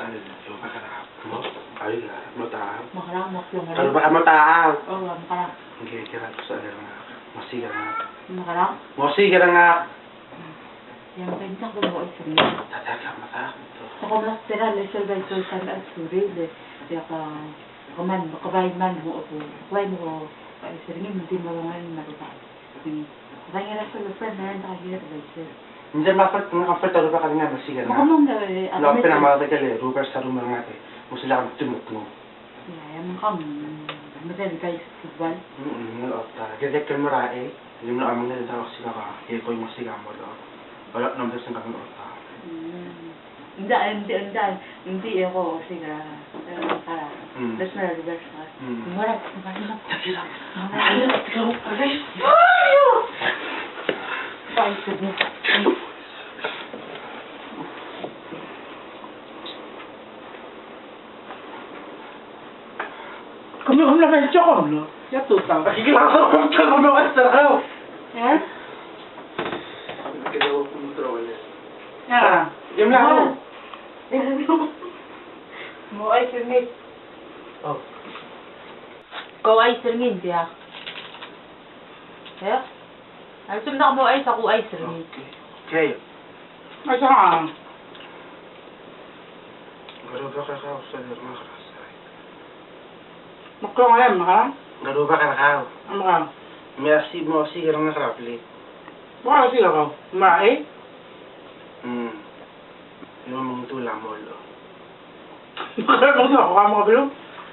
Ano, yung makarap mo? Ayun na, mataang. Makarang maklong nga. Kalau baka mataang. Oo, makarang. Hindi, kira ko sa ano nga. Masiga nga. Makarang? Masiga nga. Yang bentang ko mo isang yun. Tataga mataang. Sa kumastera, lesel ba ito sa at suri, kaya ka, makabayad man mo ako. Kabayad mo ko, sering hindi mo ngayon marupa. Kaya nga sa lupa na yan, nakahirap ba ito. Hindi mapat ng comfort ano ba ka nga masiga nga. Makamang na eh. Lahat pinamatagal eh. Ruber sa rumah nga eh. Mesti lang tumut mo. Ya, yang kam. Madali kayo sa football. Nalota. Gagawin ka marae. Hindi mo na amang nalita ako sila ka. Kaya ko yung masiga mo doon. Wala naman sa kang nalota. Hindi ako siga. Para. Tapos na reverse ka. Wala. Sige lang. Ayun. Ayun. Paisip mo. Kami ang laman siya ko, no? Ya tutang. Nakikilala ko kung saan mo ang saraw. Eh? Kaya ko control eh. Ya. Yung lang ako. Mo ay sirngit. Oh. Kau ay sirngit dia. Eh? Ay sumna mo ay sa ku ay sirngit. Okay. Ay, siya. Garo ba ka sa mga karasay? Maklong alam, ha? Garo ba ka nakaw? Ano ka? May asib mo kasi garo nga karapli. Baka sila ka? Mae? Yung mga tulang mo lo. Baka mo sa ako ka mga bilo?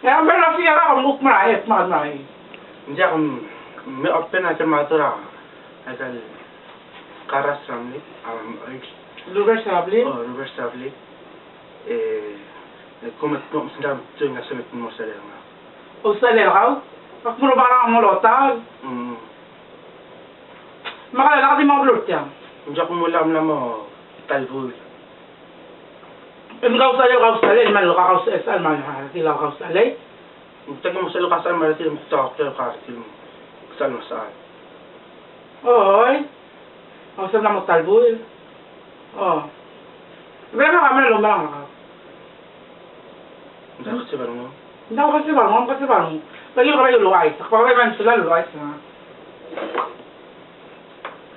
Kaya meron siya ka, muk mae, makad mae. Hindi ako may open na matura. Asal karas ramli. Lugar sa abli? Oh, reverse ramli. Kumat mo sa tuwing na sumit mo sa nga. O sa lelakaw? Pakmuro ba ka ng mulotag? Makalala ka din mga bulot yan. Hindi ako mula mo talbul. Yung kausali, man, kakausalan, man, sila kausali. Taga mo sa lukasan, maratil mo talk to karatil mo. Saan mo saan? Oy. Kausap na mo talbul. Oh. Pero kami na lumang ako. Hindi ako siya mo. Hindi ako kasi parang, lagi ko kayo luwais. Kapag man sila luwais na.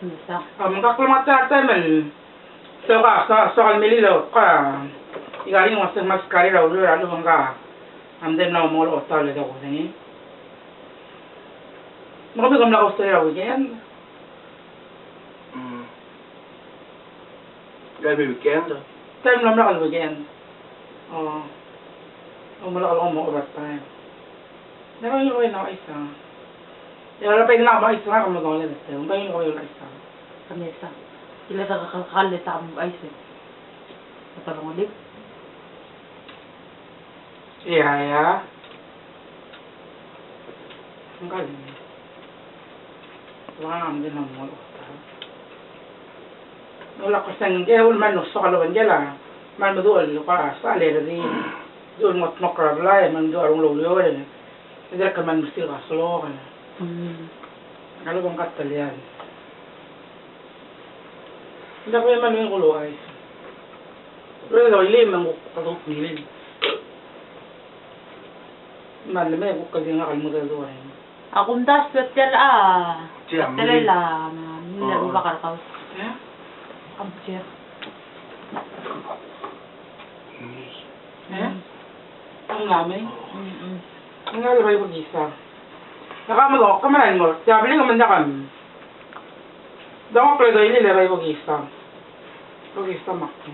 Kumusta? Magkaklamat sa atin, man. So ka, sa kalmililaw ka. Igaling mas kari raw, ano bang ka. Amdem na umulo o tala daw ko sa'yo. Makamigam na ako sa'yo raw, weekend. Gaya weekend? Time lang na ako weekend. Oo. Umala ko mo overtime. Pero yun ko yun ako isa. Wala pa yun na ako isa nga kung magawa nila sa'yo. Ba yun ko yun isa. Kamisa. Sila sa kakakalit sa among ice eh. Natalong ulit. Iya. Ang galing. Wala naman din ang mga wala ko sang gawin man no sa kalawan dyan man madual ka sa alera din doon mo makrabla man doon ang lolo yun hindi ka man musil ka solo ka kalabang katalyan hindi ko yung man yung kulo ay pero daw ilim ang katok nilin man lamay ako kasi nga kalmutan doon Akong das, Peter Siya, Peter lang. Nila mo ba karakaw? eh? Abject. Eh? Ang lamay? Ang lalabay ko gisa. Nakamalo, kamaran mo. Sabi nga man na kami. Daw ako pala nililabay ko gisa. Ko gisa makto.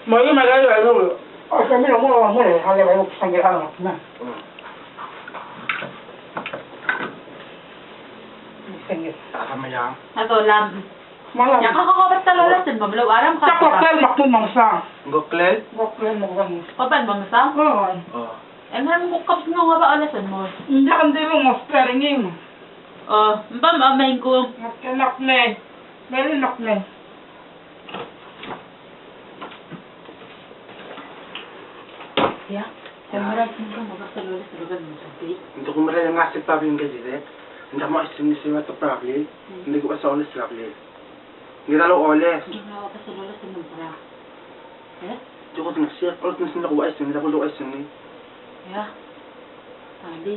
Mga magayo, ano, sabi na mo, halabay ko sa girahan na. Singit. Kamayang. Ato lang. Malam. Yang kakakabat talaga sin mablaw aram ka. Sa koklel, makto mangsa. Goklel? Koklel mo kami. Papan mangsa? Oo. Oh. Ano mo kaps nga ba alasan mo? Hindi ka hindi mo sparingin. Mbam amahin ko. Nakne. Meron nakne. Ya. Kamera sin ka magkasalo sa lugar mo sa Hindi ko marala nga si Pablo yung galit. Hindi ako makasinisima ito Pablo. Hindi ko pa sa oras Pablo. Hindi talo oles. Hindi na ako kasalo sa lugar. Eh? Joko tengsiak, kalau tengsiak aku ais ni, aku ais ni. Ya. Andi.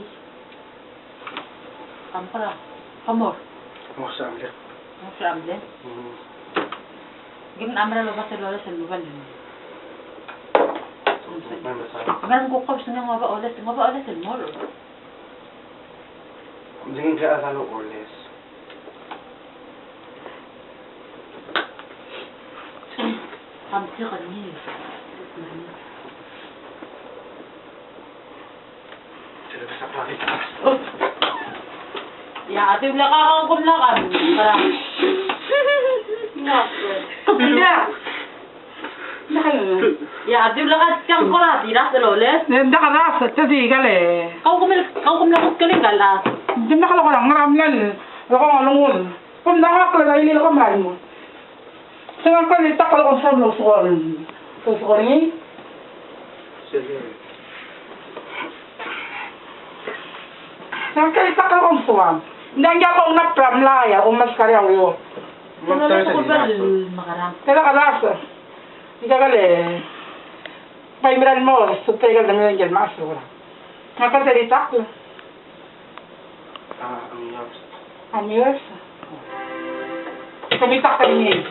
Kampra. Kamor. Ako sa amlir. Ang sramble. Giman amra lo ba sa lola sa luban. May masaya. Ngayon ko kaus na nga ba olas sa mall. Dingin ka asalo oles. Kamsi ka niya. Sila ba sa klari ka? Ya, ate wala ka kang kumlakan. Parang. Kapil niya! Nakal. Ya, ate wala ka siyang kora. Tira sa loles. Nanda ka rasa, tasigal eh. Kau kumlakot ka rin galas. Hindi nakala ko lang, ngaramlan. Ako nga nungun. Kung nakakala, hindi na kamay mo. Saan ka nita ka lang sa mga sukarin? Sa sukarin eh? Sige. Saan ka nita ka lang sukarin? Hindi nga ako na-pram laya, umas ka rin ako. Sa loles ako ba makarang? Kaya ka rasa. Hindi ka gali. Paimiran mo, supay ka lang yung dyan, maasura. Nakasalita ko. Ang yaps. Amigos. Kumita ka niya.